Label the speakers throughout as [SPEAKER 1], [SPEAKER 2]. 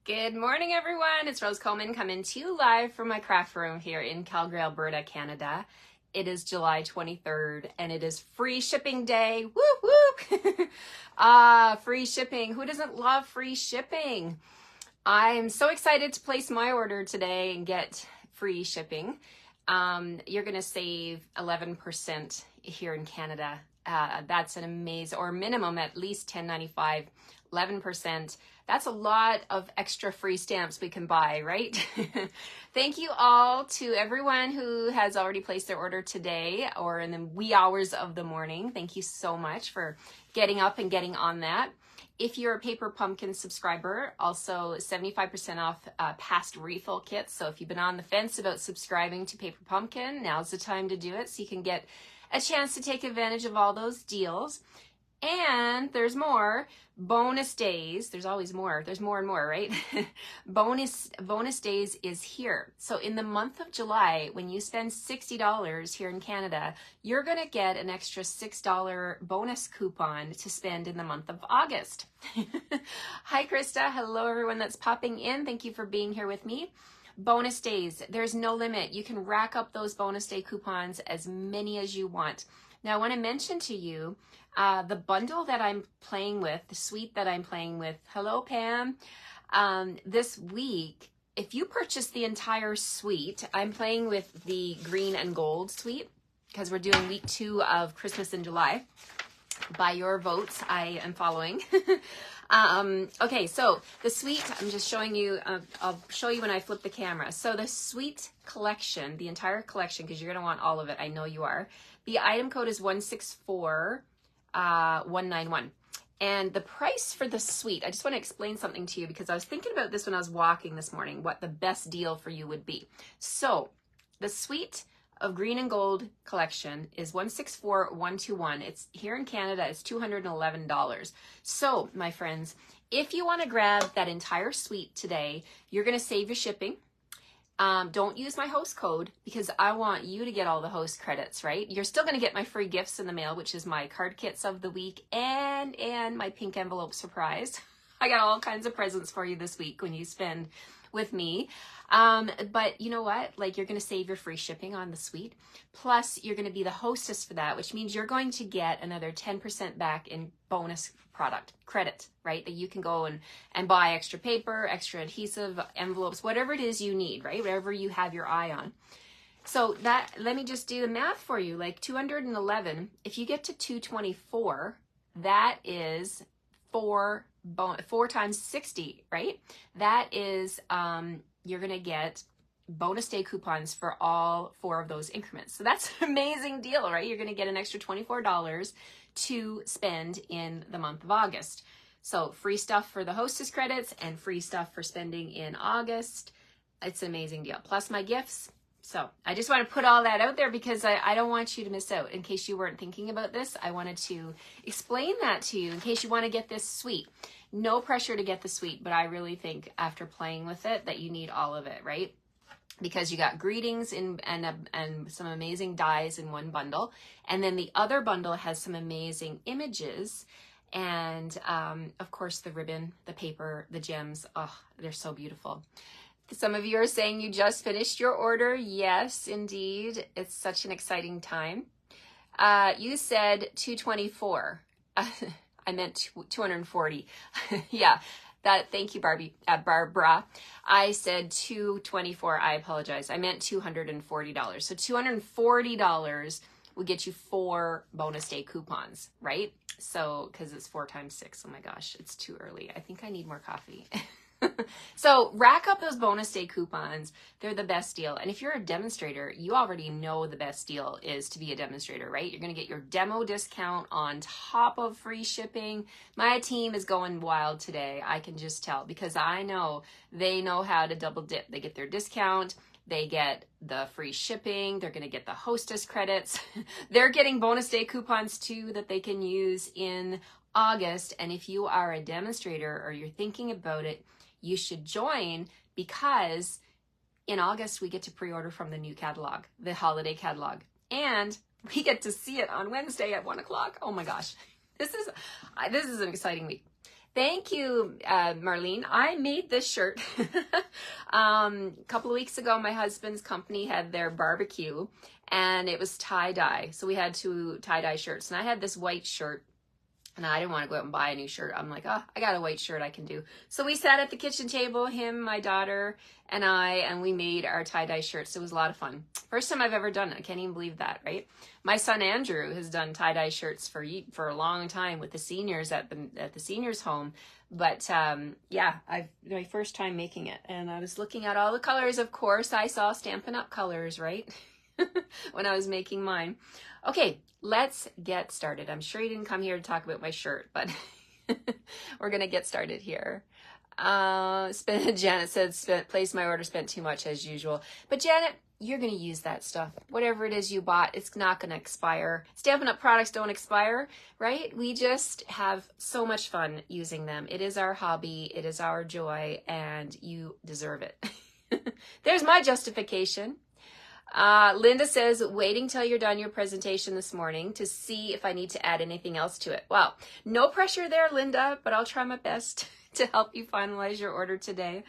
[SPEAKER 1] Good morning, everyone. It's Rose Coleman coming to you live from my craft room here in Calgary, Alberta, Canada. It is July 23rd and it is free shipping day. Whoop, whoop. Free shipping. Who doesn't love free shipping? I'm so excited to place my order today and get free shipping. You're going to save 11% here in Canada. That's an amazing, or minimum at least $10.95, 11%. That's a lot of extra free stamps we can buy, right? Thank you all to everyone who has already placed their order today or in the wee hours of the morning. Thank you so much for getting up and getting on that. If you're a Paper Pumpkin subscriber, also 75% off past refill kits. So if you've been on the fence about subscribing to Paper Pumpkin, now's the time to do it so you can get a chance to take advantage of all those deals. And there's more bonus days. There's always more. There's more and more, right? bonus days is here. So in the month of July, when you spend $60 here in Canada, you're going to get an extra $6 bonus coupon to spend in the month of August. Hi, Krista. Hello, everyone that's popping in. Thank you for being here with me. Bonus days. There's no limit. You can rack up those bonus day coupons as many as you want. Now, I want to mention to you the bundle that I'm playing with, the suite that I'm playing with. Hello, Pam. This week, if you purchase the entire suite, I'm playing with the green and gold suite because we're doing week 2 of Christmas in July. By your votes, I am following. Okay, so the suite, I'm just showing you, I'll show you when I flip the camera. So the suite collection, the entire collection, because you're going to want all of it, I know you are. The item code is 164191. And the price for the suite, I just want to explain something to you because I was thinking about this when I was walking this morning, what the best deal for you would be. So the suite of green and gold collection is 164121. It's here in Canada, it's $211. So my friends, if you want to grab that entire suite today, you're going to save your shipping. Don't use my host code because I want you to get all the host credits, right? You're still going to get my free gifts in the mail, which is my card kits of the week and my pink envelope surprise. I got all kinds of presents for you this week when you spend with me. But you know what? Like, you're going to save your free shipping on the suite. Plus, you're going to be the hostess for that, which means you're going to get another 10% back in bonus product credit, right? That you can go and buy extra paper, extra adhesive, envelopes, whatever it is you need, right? Whatever you have your eye on. So that, let me just do the math for you. Like 211, if you get to 224, that is 4 times 60, right? That is, you're going to get bonus day coupons for all 4 of those increments. So that's an amazing deal, right? You're going to get an extra $24 to spend in the month of August. So free stuff for the hostess credits and free stuff for spending in August. It's an amazing deal. Plus my gifts. So I just want to put all that out there because I don't want you to miss out. In case you weren't thinking about this, I wanted to explain that to you in case you want to get this suite. No pressure to get the suite, but I really think after playing with it that you need all of it, right? Because you got greetings and some amazing dies in one bundle. And then the other bundle has some amazing images. And of course, the ribbon, the paper, the gems. Oh, they're so beautiful. Some of you are saying you just finished your order. Yes, indeed. It's such an exciting time. You said 224. I meant 240. Yeah, thank you, Barbara. I said 224. I apologize. I meant $240. So $240 will get you 4 bonus day coupons, right? So, because it's 4 times 6. Oh my gosh, it's too early. I think I need more coffee. So rack up those bonus day coupons. They're the best deal. And if you're a demonstrator, you already know the best deal is to be a demonstrator, right? You're going to get your demo discount on top of free shipping. My team is going wild today. I can just tell because I know they know how to double dip. They get their discount. They get the free shipping. They're going to get the hostess credits. They're getting bonus day coupons too that they can use in August. And if you are a demonstrator or you're thinking about it, you should join because in August we get to pre-order from the new catalog, the holiday catalog, and we get to see it on Wednesday at 1 o'clock. Oh my gosh, this is an exciting week. Thank you, Marlene. I made this shirt. A couple of weeks ago, my husband's company had their barbecue and it was tie-dye. So we had 2 tie-dye shirts and I had this white shirt and I didn't want to go out and buy a new shirt. I'm like, oh, I got a white shirt I can do. So we sat at the kitchen table, him, my daughter, and I, and we made our tie-dye shirts. It was a lot of fun. First time I've ever done it. I can't even believe that, right? My son Andrew has done tie-dye shirts for a long time with the seniors at the seniors home. But yeah, my first time making it. And I was looking at all the colors. Of course, I saw Stampin' Up colors, right? When I was making mine. Okay, let's get started. I'm sure you didn't come here to talk about my shirt, but we're going to get started here. Janet said, placed my order, spent too much as usual. But Janet, you're going to use that stuff. Whatever it is you bought, it's not going to expire. Stampin' Up products don't expire, right? We just have so much fun using them. It is our hobby. It is our joy, and you deserve it. There's my justification. Linda says, waiting till you're done your presentation this morning to see if I need to add anything else to it. Well, no pressure there, Linda, but I'll try my best to help you finalize your order today.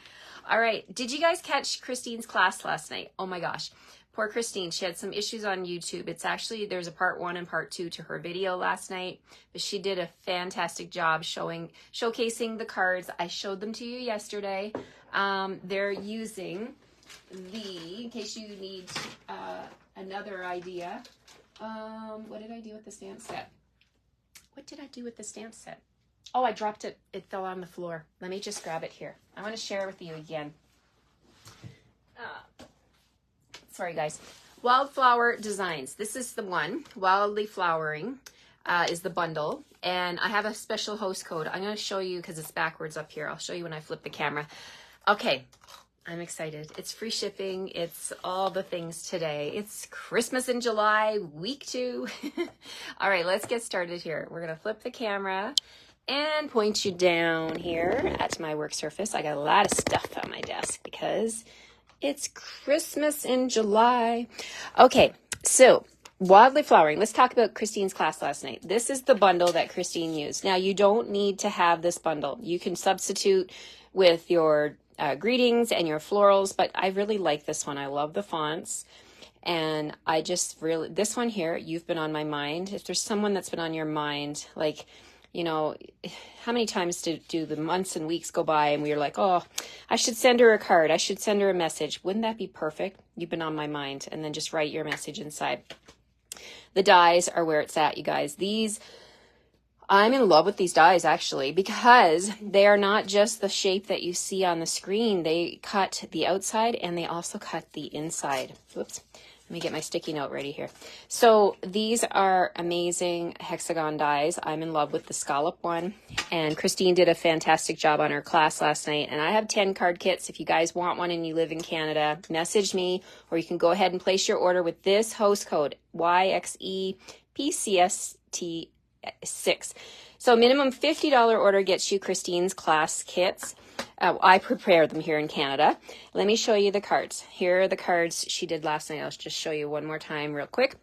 [SPEAKER 1] All right. Did you guys catch Christine's class last night? Oh my gosh. Poor Christine. She had some issues on YouTube. It's actually, there's a part 1 and part 2 to her video last night, but she did a fantastic job showcasing the cards. I showed them to you yesterday. They're using in case you need another idea. What did I do with the stamp set? What did I do with the stamp set? Oh, I dropped it. It fell on the floor. Let me just grab it here. I want to share with you again. Sorry, guys. Wildflower Designs. This is the one. Wildly Flowering is the bundle. And I have a special host code. I'm going to show you because it's backwards up here. I'll show you when I flip the camera. Okay. I'm excited. It's free shipping. It's all the things today. It's Christmas in July, week 2. All right, let's get started here. We're going to flip the camera and point you down here at my work surface. I got a lot of stuff on my desk because it's Christmas in July. Okay, so Wildly Flowering. Let's talk about Christine's class last night. This is the bundle that Christine used. Now, you don't need to have this bundle. You can substitute with your greetings and your florals, but I really like this one. I love the fonts, and I just really, this one here, You've Been on My Mind. If there's someone that's been on your mind, like, you know, how many times do the months and weeks go by and we're like, oh, I should send her a card, I should send her a message. Wouldn't that be perfect? You've been on my mind, and then just write your message inside. The dies are where it's at, you guys. I'm in love with these dies actually, because they are not just the shape that you see on the screen. They cut the outside and they also cut the inside. Whoops. Let me get my sticky note ready here. So these are amazing hexagon dies. I'm in love with the scallop one, and Christine did a fantastic job on her class last night. And I have 10 card kits. If you guys want one and you live in Canada, message me, or you can go ahead and place your order with this host code, YXEPCST6. So minimum $50 order gets you Christine's class kits. I prepare them here in Canada. Let me show you the cards. Here are the cards she did last night. I'll just show you one more time real quick.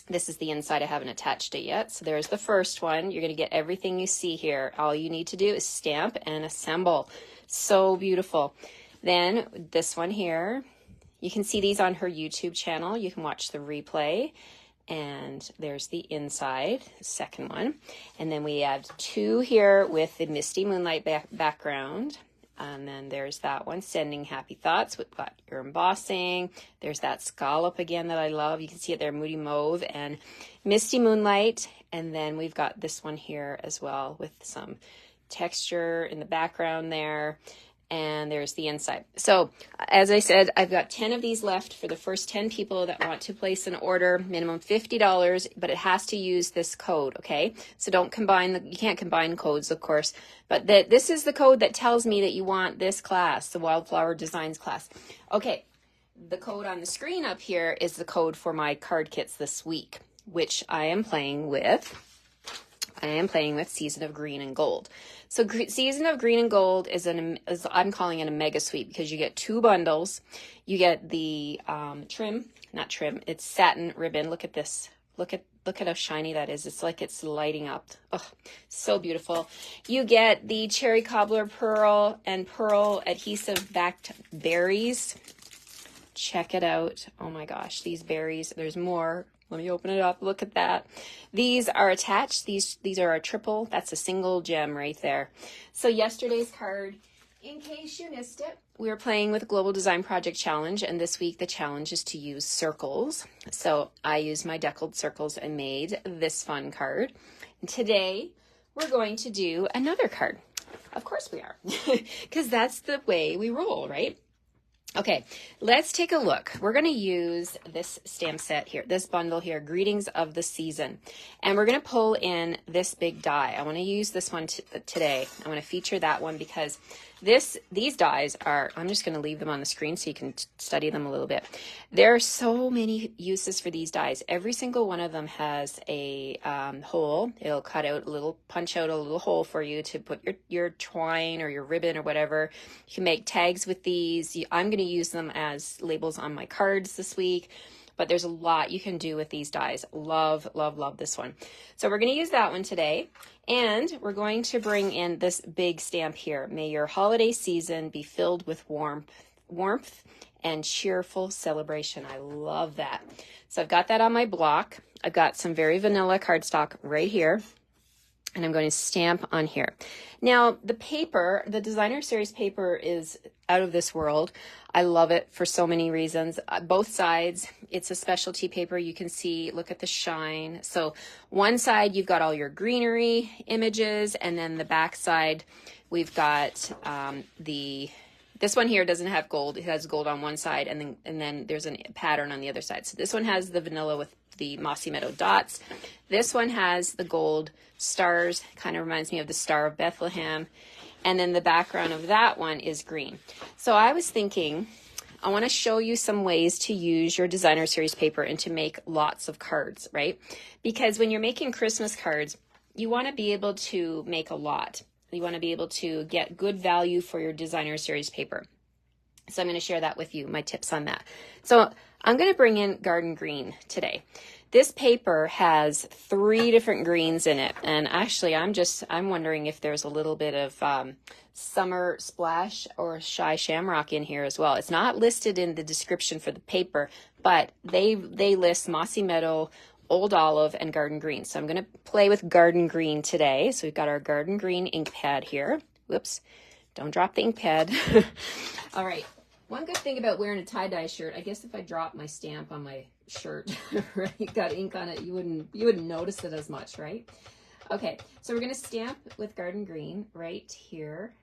[SPEAKER 1] This is the inside. I haven't attached it yet. So there's the first one. You're going to get everything you see here. All you need to do is stamp and assemble. So beautiful. Then this one here, you can see these on her YouTube channel. You can watch the replay. And there's the inside, second one. And then we have 2 here with the Misty Moonlight background. And then there's that one, Sending Happy Thoughts. We've got your embossing. There's that scallop again that I love. You can see it there, Moody Mauve and Misty Moonlight. And then we've got this one here as well with some texture in the background there. And there's the inside. So as I said, I've got 10 of these left for the first 10 people that want to place an order, minimum $50, but it has to use this code, okay? So don't combine, you can't combine codes, of course, but this is the code that tells me that you want this class, the Wildflower Designs class. Okay, the code on the screen up here is the code for my card kits this week, which I am playing with Season of Green and Gold. So Season of Green and Gold is I'm calling it a mega suite because you get 2 bundles. You get the it's satin ribbon. Look at this. Look at Look at how shiny that is. It's like it's lighting up. Oh, so beautiful. You get the cherry cobbler pearl and pearl adhesive backed berries. Check it out. Oh my gosh, these berries. There's more. Let me open it up. Look at that. These are attached. These are a triple. That's a single gem right there. So yesterday's card, in case you missed it, we were playing with Global Design Project Challenge, and this week the challenge is to use circles. So I used my deckled circles and made this fun card. And today we're going to do another card. Of course we are, because that's the way we roll, right? Okay, let's take a look. We're going to use this stamp set here, this bundle here, Greetings of the Season. And we're going to pull in this big die. I want to use this one today. I want to feature that one because these dies are, I'm just going to leave them on the screen so you can study them a little bit. There are so many uses for these dies. Every single one of them has a hole. It'll cut out a little, punch out a little hole for you to put your twine or your ribbon or whatever. You can make tags with these. I'm going to use them as labels on my cards this week, but there's a lot you can do with these dies. Love, love, love this one. So we're going to use that one today, and we're going to bring in this big stamp here. May your holiday season be filled with warmth and cheerful celebration. I love that. So I've got that on my block. I've got some very vanilla cardstock right here, and I'm going to stamp on here. Now, the paper, the designer series paper is out of this world. I love it for so many reasons. Both sides, it's a specialty paper. You can see, look at the shine. So one side, you've got all your greenery images, and then the back side, we've got this one here doesn't have gold. It has gold on one side, and then there's a pattern on the other side. So this one has the vanilla with the mossy meadow dots. This one has the gold stars, kind of reminds me of the Star of Bethlehem. And then the background of that one is green. So I was thinking, I want to show you some ways to use your designer series paper and to make lots of cards, right? Because when you're making Christmas cards, you want to be able to make a lot. You want to be able to get good value for your designer series paper. So I'm going to share that with you, my tips on that. So I'm going to bring in Garden Green today. This paper has 3 different greens in it. And actually, I'm wondering if there's a little bit of Summer Splash or Shy Shamrock in here as well. It's not listed in the description for the paper, but they list Mossy Meadow, Old Olive, and Garden Green. So I'm going to play with Garden Green today. So we've got our Garden Green ink pad here. Whoops, don't drop the ink pad. All right. One good thing about wearing a tie-dye shirt, I guess if I drop my stamp on my shirt, right, got ink on it, you wouldn't notice it as much, right? Okay, so we're gonna stamp with Garden Green right here.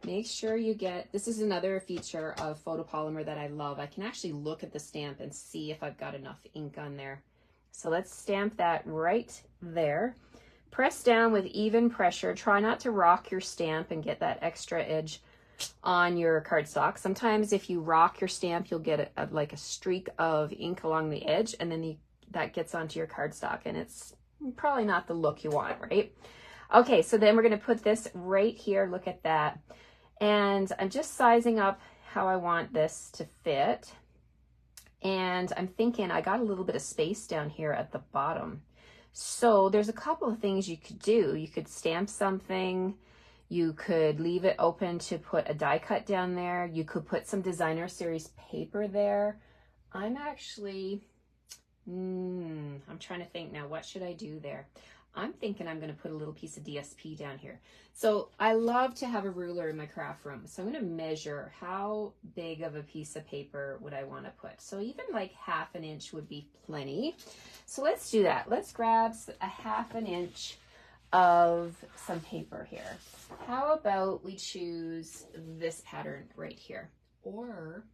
[SPEAKER 1] Make sure you get, this is another feature of photopolymer that I love. I can actually look at the stamp and see if I've got enough ink on there. So let's stamp that right there. Press down with even pressure. Try not to rock your stamp and get that extra edge on your cardstock. Sometimes if you rock your stamp, you'll get like a streak of ink along the edge, and then that gets onto your cardstock, and it's probably not the look you want, right? Okay, so then we're going to put this right here. Look at that. And I'm just sizing up how I want this to fit. And I'm thinking I got a little bit of space down here at the bottom. So there's a couple of things you could do. You could stamp something. You could leave it open to put a die cut down there. You could put some designer series paper there. I'm actually, I'm trying to think now, what should I do there? I'm thinking I'm going to put a little piece of DSP down here. So I love to have a ruler in my craft room. So I'm going to measure how big of a piece of paper would I want to put. So even like 1/2 inch would be plenty. So let's do that. Let's grab a 1/2 inch of some paper here. How about we choose this pattern right here? Or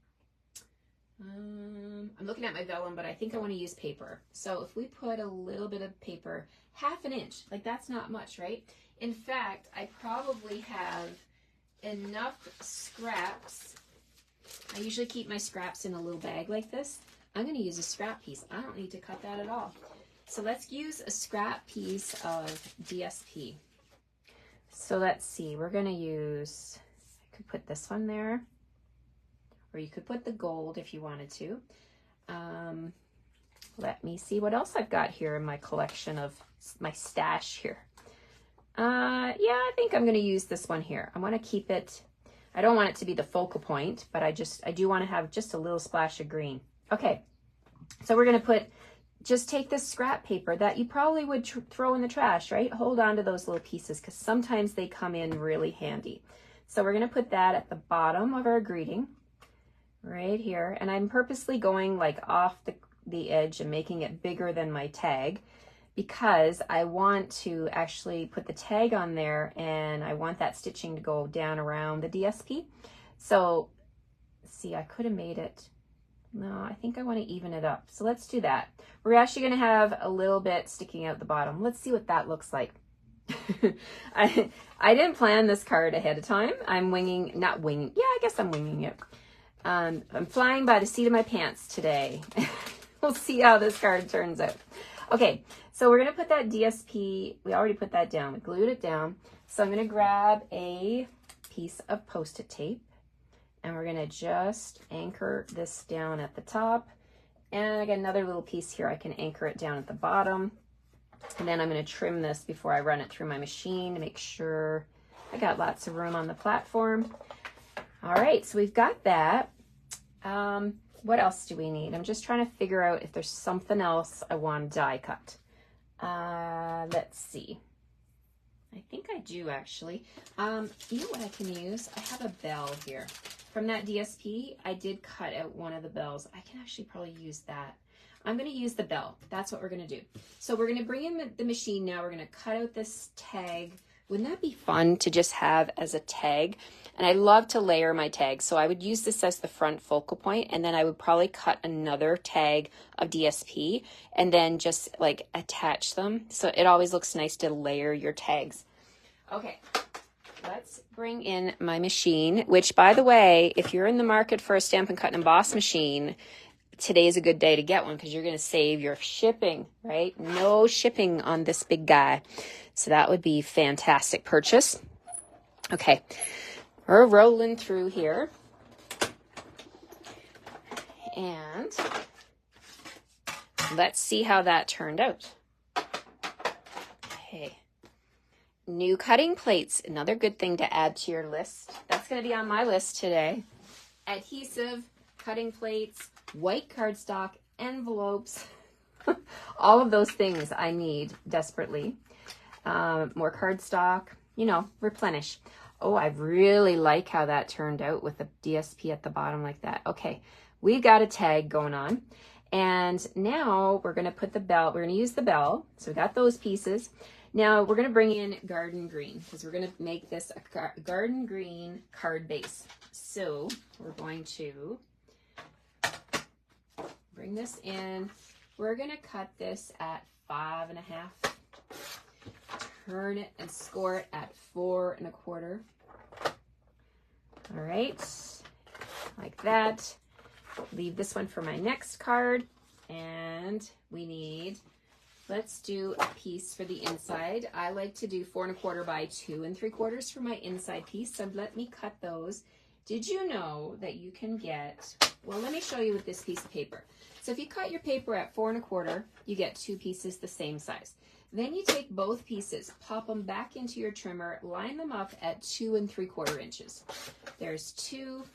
[SPEAKER 1] I'm looking at my vellum, but I think I want to use paper. So if we put a little bit of paper, 1/2 inch, like that's not much, right? In fact, I probably have enough scraps. I usually keep my scraps in a little bag like this. I'm going to use a scrap piece. I don't need to cut that at all. So let's use a scrap piece of DSP. So let's see, we're going to use, I could put this one there, or you could put the gold if you wanted to. let me see what else I've got here in my collection of my stash here. Yeah, I think I'm going to use this one here. I want to keep it, I don't want it to be the focal point, but I do want to have just a little splash of green. Okay, so we're going to just take this scrap paper that you probably would throw in the trash, right? Hold on to those little pieces because sometimes they come in really handy. So we're going to put that at the bottom of our greeting right here. And I'm purposely going like off the edge and making it bigger than my tag because I want to actually put the tag on there and I want that stitching to go down around the DSP. So see, I could have made it. No, I think I want to even it up. So let's do that. We're actually going to have a little bit sticking out the bottom. Let's see what that looks like. I didn't plan this card ahead of time. I'm not winging. Yeah, I guess I'm winging it. I'm flying by the seat of my pants today. We'll see how this card turns out. Okay, so we're going to put that DSP. We already put that down. We glued it down. So I'm going to grab a piece of Post-it tape. And we're going to just anchor this down at the top. And I got another little piece here. I can anchor it down at the bottom. And then I'm going to trim this before I run it through my machine to make sure I got lots of room on the platform. All right, so we've got that. What else do we need? I'm just trying to figure out if there's something else I want to die cut. Let's see. I think I do actually. You know what I can use? I have a bell here. From that DSP, I did cut out one of the bells. I can actually probably use that. I'm going to use the bell. That's what we're going to do. So we're going to bring in the machine now. We're going to cut out this tag. Wouldn't that be fun to just have as a tag? And I love to layer my tags. So I would use this as the front focal point, and then I would probably cut another tag of DSP and then just like attach them. So it always looks nice to layer your tags. Okay. Let's bring in my machine, which, by the way, if you're in the market for a Stampin' Cut and Emboss machine, today is a good day to get one because you're going to save your shipping, right? No shipping on this big guy. So that would be fantastic purchase. Okay, we're rolling through here. And let's see how that turned out. Okay. New cutting plates, another good thing to add to your list. That's going to be on my list today. Adhesive, cutting plates, white cardstock, envelopes, all of those things I need desperately. More cardstock, you know, replenish. Oh, I really like how that turned out with the DSP at the bottom like that. Okay, we've got a tag going on. And now we're going to put the bell, we're going to use the bell. So we got those pieces. Now we're going to bring in garden green because we're going to make this a garden green card base. So we're going to bring this in. We're going to cut this at 5.5. Turn it and score it at 4 1/4. All right, like that. Leave this one for my next card. And we need, let's do a piece for the inside. I like to do 4 1/4 by 2 3/4 for my inside piece. So let me cut those. Did you know that you can get, well, let me show you with this piece of paper. So if you cut your paper at 4 1/4, you get 2 pieces the same size. Then you take both pieces, pop them back into your trimmer, line them up at 2 3/4 inches. There's 2,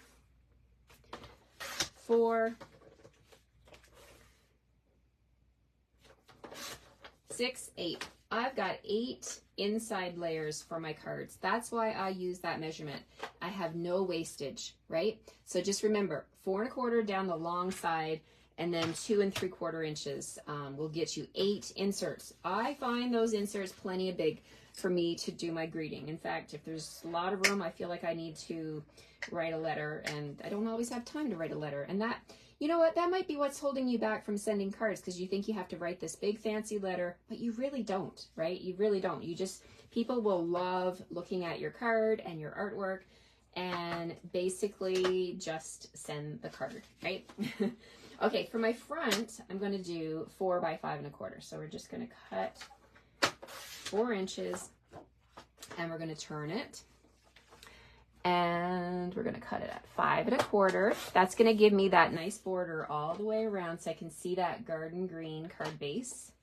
[SPEAKER 1] 4, 6, 8. I've got 8 inside layers for my cards. That's why I use that measurement. I have no wastage, right? So just remember, 4 1/4 down the long side, and then 2 3/4 inches will get you 8 inserts. I find those inserts plenty of big for me to do my greeting. In fact, if there's a lot of room, I feel like I need to write a letter, and I don't always have time to write a letter. And that, you know what, that might be what's holding you back from sending cards, because you think you have to write this big fancy letter, but you really don't, right? You really don't. You just, people will love looking at your card and your artwork and basically just send the card, right? Okay, for my front, I'm going to do 4 by 5 1/4. So we're just going to cut 4 inches and we're going to turn it. And we're gonna cut it at 5 1/4. That's gonna give me that nice border all the way around so I can see that garden green card base.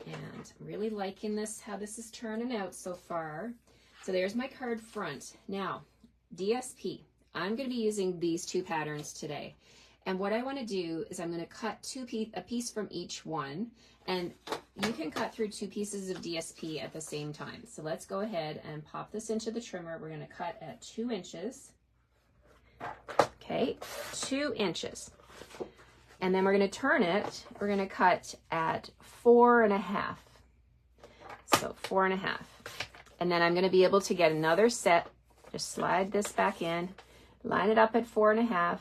[SPEAKER 1] And I'm really liking this, how this is turning out so far. So there's my card front. Now, DSP, I'm gonna be using these 2 patterns today. And what I wanna do is I'm gonna cut a piece from each one, and you can cut through 2 pieces of DSP at the same time. So let's go ahead and pop this into the trimmer. We're gonna cut at 2 inches. Okay, 2 inches. And then we're gonna turn it, we're gonna cut at 4 1/2. So 4 1/2. And then I'm gonna be able to get another set, just slide this back in, line it up at 4 1/2.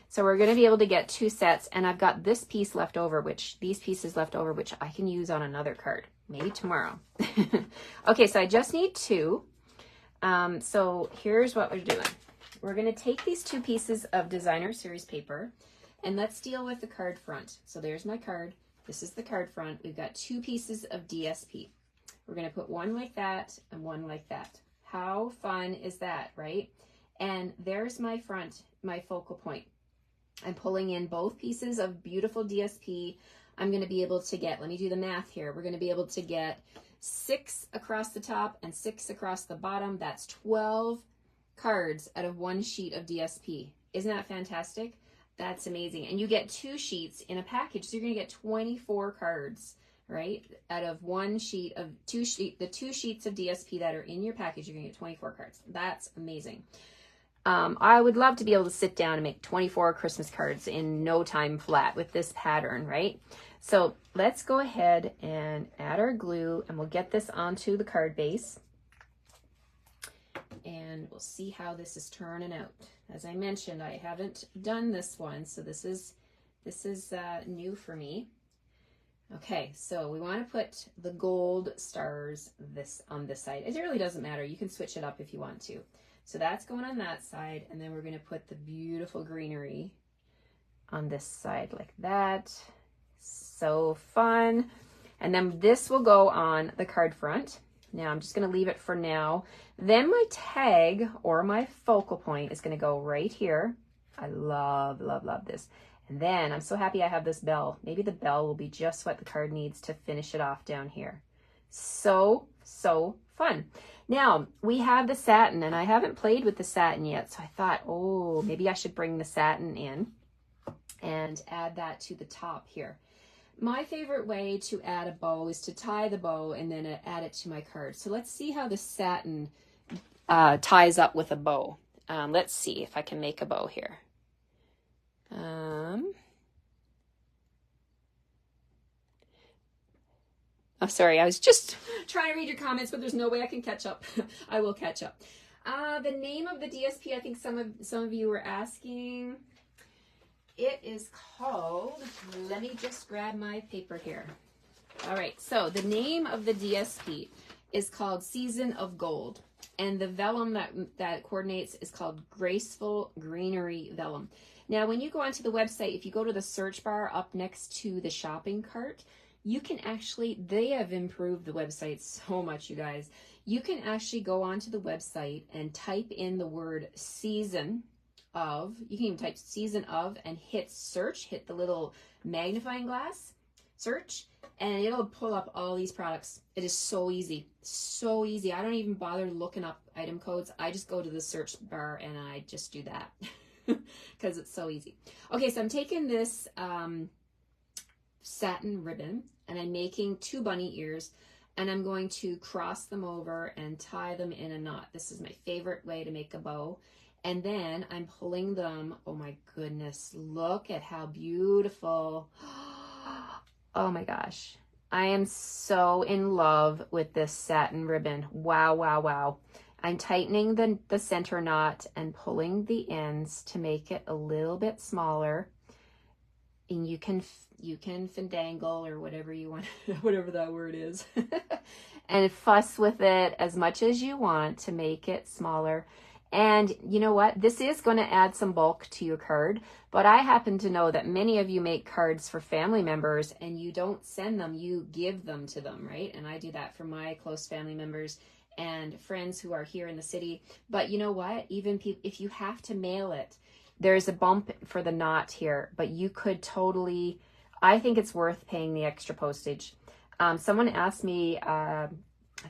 [SPEAKER 1] So we're gonna be able to get 2 sets, and I've got this piece left over, these pieces left over, which I can use on another card, maybe tomorrow. Okay, so I just need 2. So here's what we're doing. We're gonna take these 2 pieces of designer series paper, and let's deal with the card front. So there's my card, this is the card front. We've got 2 pieces of DSP. We're gonna put one like that and one like that. How fun is that, right? And there's my front, my focal point. I'm pulling in both pieces of beautiful DSP. I'm going to be able to get, let me do the math here. We're going to be able to get 6 across the top and 6 across the bottom. That's 12 cards out of 1 sheet of DSP. Isn't that fantastic? That's amazing. And you get 2 sheets in a package. So you're going to get 24 cards, right? Out of 1 sheet of the 2 sheets of DSP that are in your package, you're going to get 24 cards. That's amazing. I would love to be able to sit down and make 24 Christmas cards in no time flat with this pattern, right? So let's go ahead and add our glue, and we'll get this onto the card base. And we'll see how this is turning out. As I mentioned, I haven't done this one, so this is new for me. Okay, so we want to put the gold stars on this side. It really doesn't matter. You can switch it up if you want to. So that's going on that side, and then we're going to put the beautiful greenery on this side like that. So fun. And then this will go on the card front. Now I'm just going to leave it for now. Then my tag or my focal point is going to go right here. I love, love, love this. And then I'm so happy I have this bell. Maybe the bell will be just what the card needs to finish it off down here. So, so fun. Now, we have the satin, and I haven't played with the satin yet, so I thought, oh, maybe I should bring the satin in and add that to the top here. My favorite way to add a bow is to tie the bow and then add it to my card. So let's see how the satin ties up with a bow. Let's see if I can make a bow here. I'm sorry, I was just trying to read your comments, but there's no way I can catch up. I will catch up. The name of the DSP, I think some of you were asking. It is called, let me just grab my paper here. All right, so the name of the DSP is called Season of Gold, and the vellum that coordinates is called Graceful Greenery Vellum. Now, when you go onto the website, if you go to the search bar up next to the shopping cart, you can actually, they have improved the website so much, you guys. You can actually go onto the website and type in the word season of, you can even type season of and hit search, hit the little magnifying glass, search, and it'll pull up all these products. It is so easy, so easy. I don't even bother looking up item codes. I just go to the search bar and I just do that because it's so easy. Okay, so I'm taking this satin ribbon and I'm making 2 bunny ears, and I'm going to cross them over and tie them in a knot. This is my favorite way to make a bow. And then I'm pulling them. Oh my goodness, look at how beautiful. Oh my gosh. I am so in love with this satin ribbon. Wow, wow, wow. I'm tightening the center knot and pulling the ends to make it a little bit smaller. And you can fandangle or whatever you want, whatever that word is, and fuss with it as much as you want to make it smaller. And you know what? This is going to add some bulk to your card, but I happen to know that many of you make cards for family members and you don't send them, you give them to them, right? And I do that for my close family members. and friends who are here in the city. But you know what? Even if you have to mail it, there's a bump for the knot here, but you could totally, I think it's worth paying the extra postage. Someone asked me, I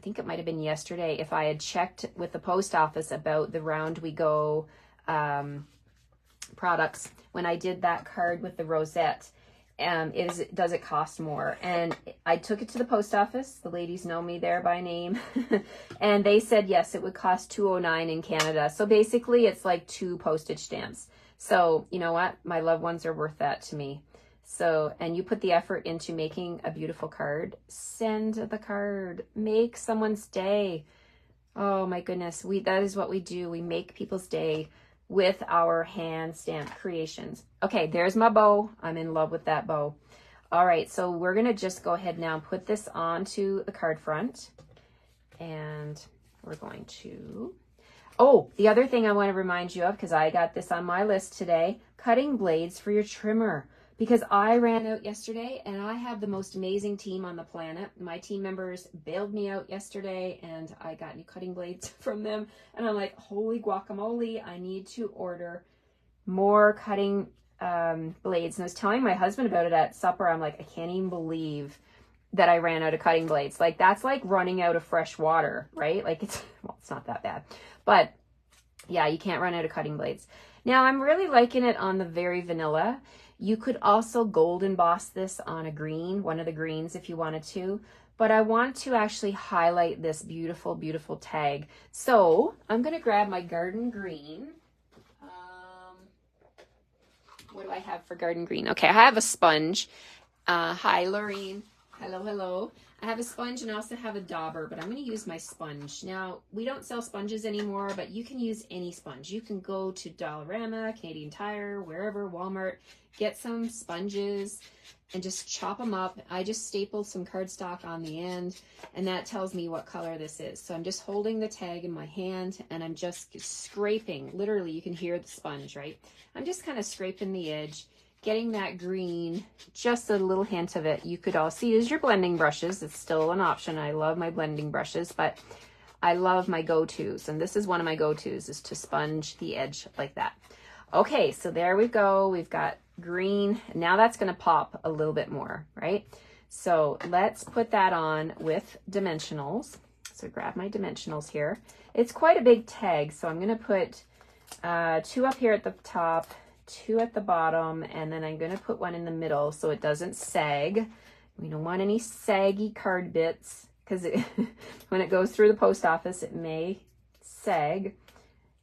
[SPEAKER 1] think it might have been yesterday, if I had checked with the post office about the Round We Go products when I did that card with the rosette. Does it cost more? And I took it to the post office. The ladies know me there by name. And they said, yes, it would cost $2.09 in Canada. So basically it's like 2 postage stamps. So you know what? My loved ones are worth that to me. So, and you put the effort into making a beautiful card. Send the card. Make someone's day. Oh my goodness. That is what we do. We make people's day with our hand stamped creations. Okay, there's my bow. I'm in love with that bow. All right, so we're gonna just go ahead now and put this onto the card front. And we're going to, oh, the other thing I wanna remind you of, because I got this on my list today, cutting blades for your trimmer. Because I ran out yesterday and I have the most amazing team on the planet. My team members bailed me out yesterday and I got new cutting blades from them. And I'm like, holy guacamole, I need to order more cutting blades. And I was telling my husband about it at supper. I'm like, I can't even believe that I ran out of cutting blades. Like that's like running out of fresh water, right? Like it's, well, it's not that bad. But yeah, you can't run out of cutting blades. Now I'm really liking it on the very vanilla. You could also gold emboss this on a green, one of the greens if you wanted to, but I want to actually highlight this beautiful, beautiful tag. So I'm going to grab my garden green. What do I have for garden green? Okay, I have a sponge. Hi, Lorene. Hello, hello. I have a sponge and I also have a dauber, but I'm going to use my sponge. Now, we don't sell sponges anymore, but you can use any sponge. You can go to Dollarama, Canadian Tire, wherever, Walmart, get some sponges and just chop them up. I just stapled some cardstock on the end and that tells me what color this is. So I'm just holding the tag in my hand and I'm just scraping. Literally, you can hear the sponge, right? I'm just kind of scraping the edge, getting that green, just a little hint of it. You could also use your blending brushes. It's still an option. I love my blending brushes, but I love my go-tos. And this is one of my go-tos, is to sponge the edge like that. Okay, so there we go. We've got green. Now that's going to pop a little bit more, right? So let's put that on with dimensionals. So grab my dimensionals here. It's quite a big tag, so I'm going to put 2 up here at the top, 2 at the bottom, and then I'm going to put 1 in the middle so it doesn't sag. We don't want any saggy card bits because when it goes through the post office, it may sag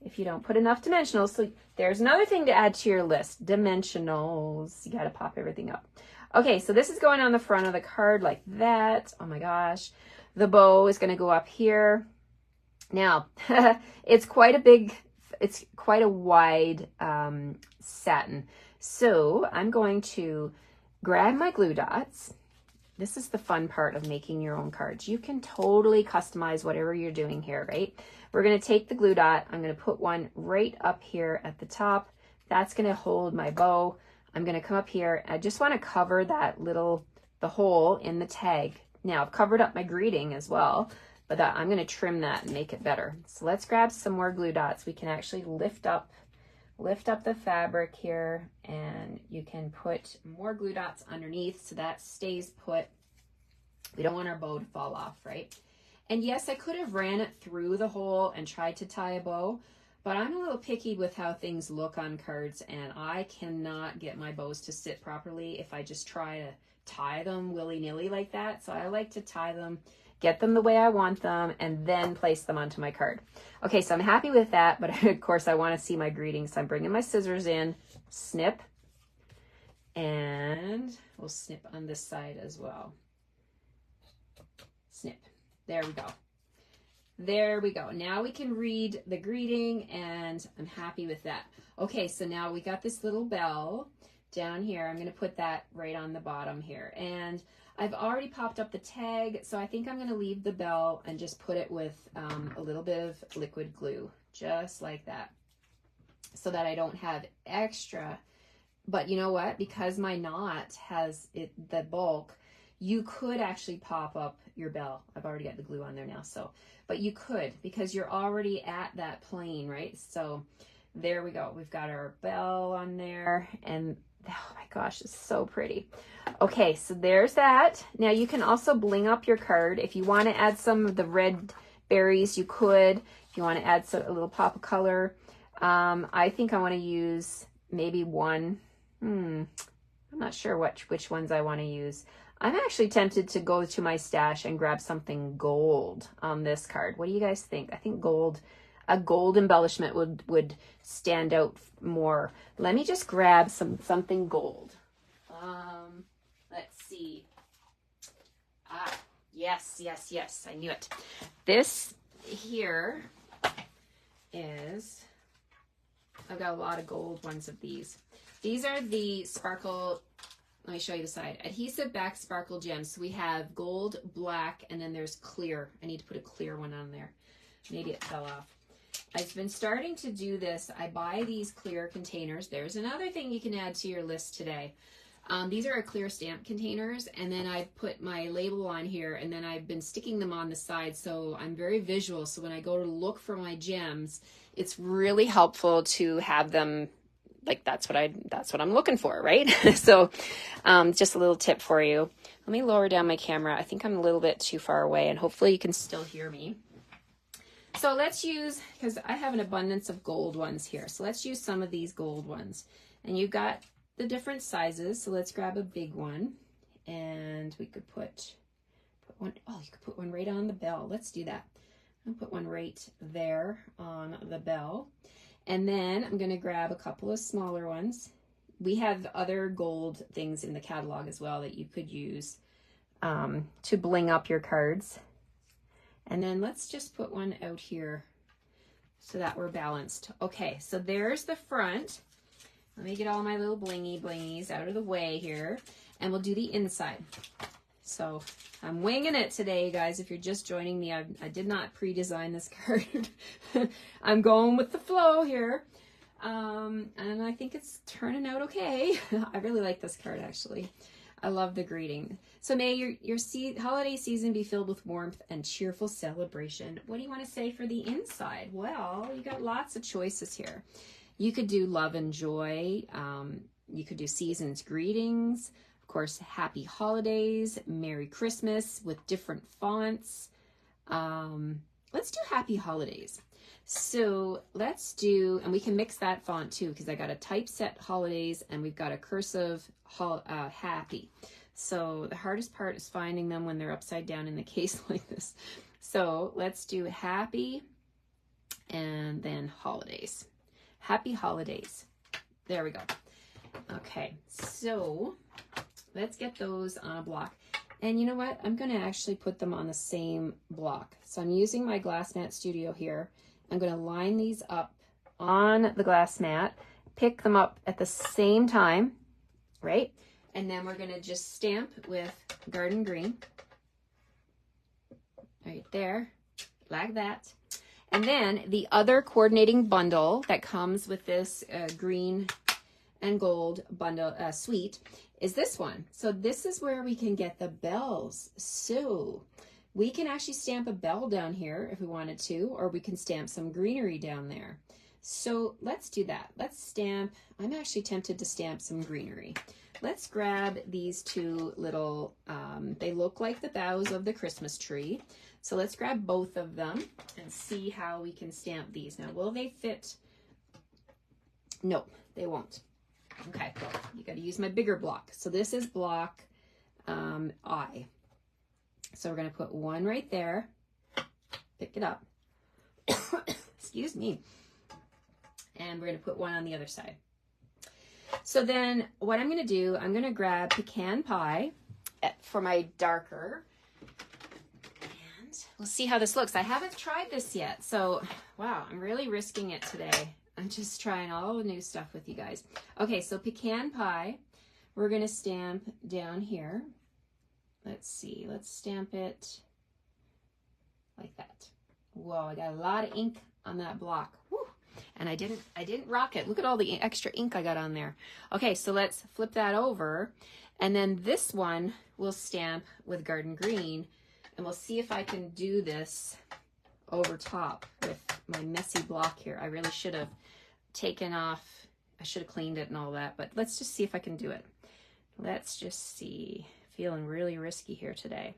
[SPEAKER 1] if you don't put enough dimensionals. So there's another thing to add to your list, dimensionals. You got to pop everything up. Okay, so this is going on the front of the card like that. Oh my gosh. The bow is going to go up here. Now, it's quite a wide satin. So I'm going to grab my glue dots. This is the fun part of making your own cards. You can totally customize whatever you're doing here, right? We're going to take the glue dot. I'm going to put one right up here at the top. That's going to hold my bow. I'm going to come up here. I just want to cover that the hole in the tag. Now I've covered up my greeting as well, but I'm going to trim that and make it better. So let's grab some more glue dots. We can actually lift up the fabric here, and you can put more glue dots underneath so that stays put. We don't want our bow to fall off, right? And yes, I could have ran it through the hole and tried to tie a bow, but I'm a little picky with how things look on cards, and I cannot get my bows to sit properly if I just try to tie them willy-nilly like that. So I like to tie them, get them the way I want them, and then place them onto my card. Okay, so I'm happy with that, but of course I want to see my greeting. So I'm bringing my scissors in, snip, and we'll snip on this side as well. Snip. There we go. There we go. Now we can read the greeting, and I'm happy with that. Okay, so now we got this little bell down here. I'm going to put that right on the bottom here. And I've already popped up the tag, so I think I'm going to leave the bell and just put it with a little bit of liquid glue, just like that, so that I don't have extra. But you know what? Because my knot has the bulk, You could actually pop up your bell. I've already got the glue on there now, so, but you could, because you're already at that plane, right? So there we go. We've got our bell on there, and oh my gosh, it's so pretty. Okay, so there's that. Now you can also bling up your card. If you want to add some of the red berries, you could. If you want to add a little pop of color, I think I want to use maybe one. I'm not sure which ones I want to use. I'm actually tempted to go to my stash and grab something gold on this card. What do you guys think? I think gold, a gold embellishment would stand out more. Let me just grab something gold. Let's see. Ah, yes, I knew it. This here is, I've got a lot of gold ones of these. These are the sparkle, let me show you the side. Adhesive back sparkle gems. So we have gold, black, and then there's clear. I need to put a clear one on there. Maybe it fell off. I've been starting to do this. I buy these clear containers. There's another thing you can add to your list today. These are clear stamp containers, and then I put my label on here, and then I've been sticking them on the side, so I'm very visual. So when I go to look for my gems, it's really helpful to have them like that's what I'm looking for, right? So just a little tip for you. Let me lower down my camera. I think I'm a little bit too far away, and hopefully you can still hear me. So let's use, because I have an abundance of gold ones here, so let's use some of these gold ones. And you've got the different sizes, so let's grab a big one, and we could put one, oh, you could put one right on the bell. Let's do that. I'll put one right there on the bell. And then I'm going to grab a couple of smaller ones. We have other gold things in the catalog as well that you could use to bling up your cards. And then let's just put one out here so that we're balanced. Okay, so there's the front. Let me get all my little blingies out of the way here, and we'll do the inside. So I'm winging it today, guys. If you're just joining me, I did not pre-design this card. I'm going with the flow here. And I think it's turning out okay. I really like this card, actually. I love the greeting. So may your holiday season be filled with warmth and cheerful celebration. What do you want to say for the inside? Well, you got lots of choices here. You could do love and joy. You could do season's greetings. Of course, happy holidays, Merry Christmas with different fonts. Let's do happy holidays. So let's do, and we can mix that font too, because I got a typeset holidays and we've got a cursive happy. So the hardest part is finding them when they're upside down in the case like this. So let's do happy and then holidays. Happy holidays. There we go. Okay, so let's get those on a block. And you know what? I'm going to actually put them on the same block. So I'm using my glass mat studio here. I'm going to line these up on the glass mat, pick them up at the same time, right? And then we're going to just stamp with garden green right there, like that. And then the other coordinating bundle that comes with this green and gold bundle suite is this one. So this is where we can get the bells. So we can actually stamp a bell down here if we wanted to, or we can stamp some greenery down there. So let's do that. Let's stamp, I'm actually tempted to stamp some greenery. Let's grab these two little, they look like the boughs of the Christmas tree. So let's grab both of them and see how we can stamp these. Now, will they fit? No, they won't. Okay, you got to use my bigger block. So this is block I. So we're going to put one right there. Pick it up. Excuse me. And we're going to put one on the other side. So then what I'm going to do, I'm going to grab pecan pie for my darker. And we'll see how this looks. I haven't tried this yet. So, wow, I'm really risking it today. I'm just trying all the new stuff with you guys. Okay, so pecan pie, we're going to stamp down here. Let's see, let's stamp it like that. Whoa, I got a lot of ink on that block. Woo. And I didn't rock it. Look at all the extra ink I got on there. Okay, so let's flip that over. And then this one we'll stamp with Garden Green. And we'll see if I can do this over top with my messy block here. I really should have taken off, I should have cleaned it and all that, but let's just see if I can do it. Let's just see. Feeling really risky here today.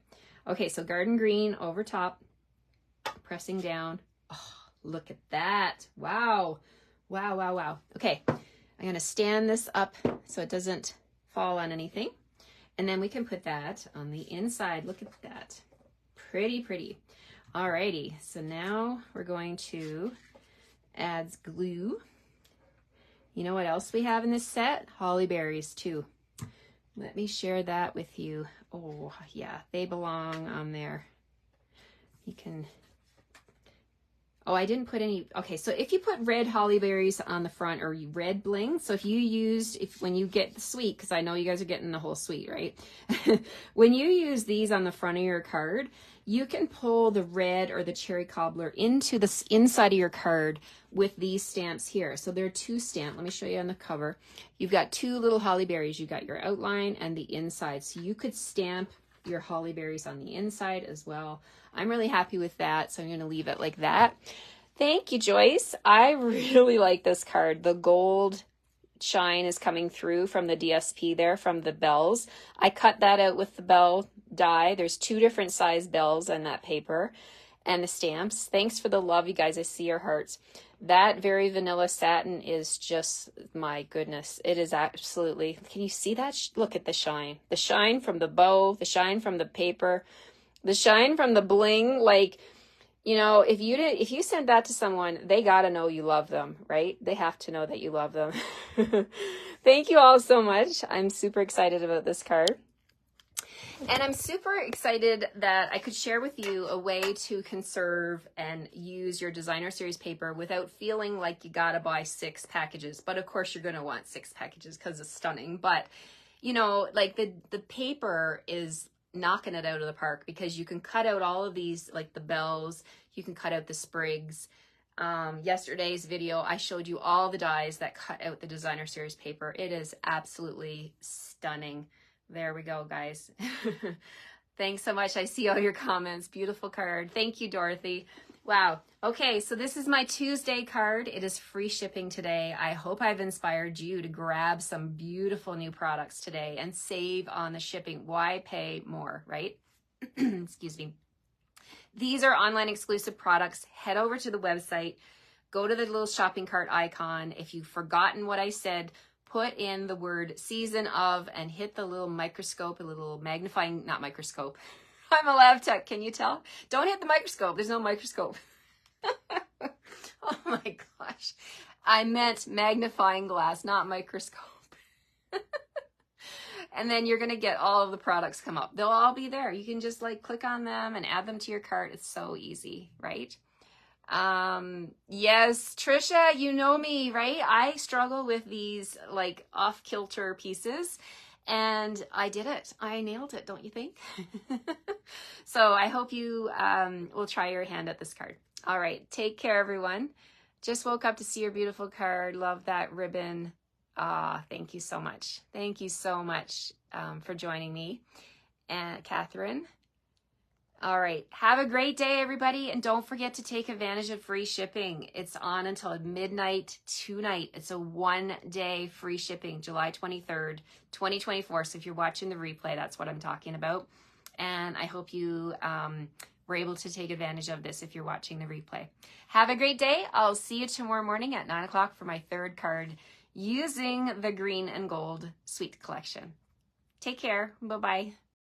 [SPEAKER 1] Okay, so Garden Green over top, pressing down. Oh, look at that. Wow. Wow, wow, wow. Okay, I'm gonna stand this up so it doesn't fall on anything. And then we can put that on the inside. Look at that. Pretty, pretty. Alrighty, so now we're going to add glue. You know what else we have in this set? Holly berries too. Let me share that with you. Oh yeah, they belong on there. You can, oh, I didn't put any, okay, so if you put red holly berries on the front or red bling, so if you used, when you get the suite, because I know you guys are getting the whole suite, right? When you use these on the front of your card, you can pull the red or the cherry cobbler into the inside of your card with these stamps here. So there are two stamps. Let me show you on the cover. You've got two little holly berries. You've got your outline and the inside. So you could stamp your holly berries on the inside as well. I'm really happy with that, so I'm going to leave it like that. Thank you, Joyce. I really like this card. The gold shine is coming through from the DSP there, from the bells. I cut that out with the bell die. There's two different size bells on that paper and the stamps. Thanks for the love, you guys. I see your hearts. That very vanilla satin is just, my goodness, it is absolutely, can you see that? Look at the shine from the bow, the shine from the paper, the shine from the bling. Like, you know, if you send that to someone, they got to know you love them, right? They have to know that you love them. Thank you all so much. I'm super excited about this card. And I'm super excited that I could share with you a way to conserve and use your designer series paper without feeling like you gotta buy 6 packages. But of course you're gonna want 6 packages because it's stunning. But you know, like the paper is knocking it out of the park because you can cut out all of these, like the bells, you can cut out the sprigs. Yesterday's video, I showed you all the dies that cut out the designer series paper. It is absolutely stunning. There we go, guys. Thanks so much. I see all your comments. Beautiful card. Thank you, Dorothy. Wow. Okay, so this is my Tuesday card. It is free shipping today. I hope I've inspired you to grab some beautiful new products today and save on the shipping. Why pay more, right? Excuse me. These are online exclusive products. Head over to the website. Go to the little shopping cart icon. If you've forgotten what I said, put in the word season of and hit the little microscope, a little magnifying, not microscope. I'm a lab tech, can you tell? Don't hit the microscope, there's no microscope. Oh my gosh. I meant magnifying glass, not microscope. And then you're gonna get all of the products come up. They'll all be there. You can just like click on them and add them to your cart. It's so easy, right? Yes, Trisha, you know me, right? I struggle with these like off-kilter pieces and I did it. I nailed it, don't you think? So I hope you will try your hand at this card. All right, take care, everyone. Just woke up to see your beautiful card. Love that ribbon. Thank you so much. Thank you so much for joining me. And Catherine. All right. Have a great day, everybody. And don't forget to take advantage of free shipping. It's on until midnight tonight. It's a 1-day free shipping, July 23rd, 2024. So if you're watching the replay, that's what I'm talking about. And I hope you were able to take advantage of this if you're watching the replay. Have a great day. I'll see you tomorrow morning at 9 o'clock for my 3rd card using the green and gold suite collection. Take care. Bye-bye.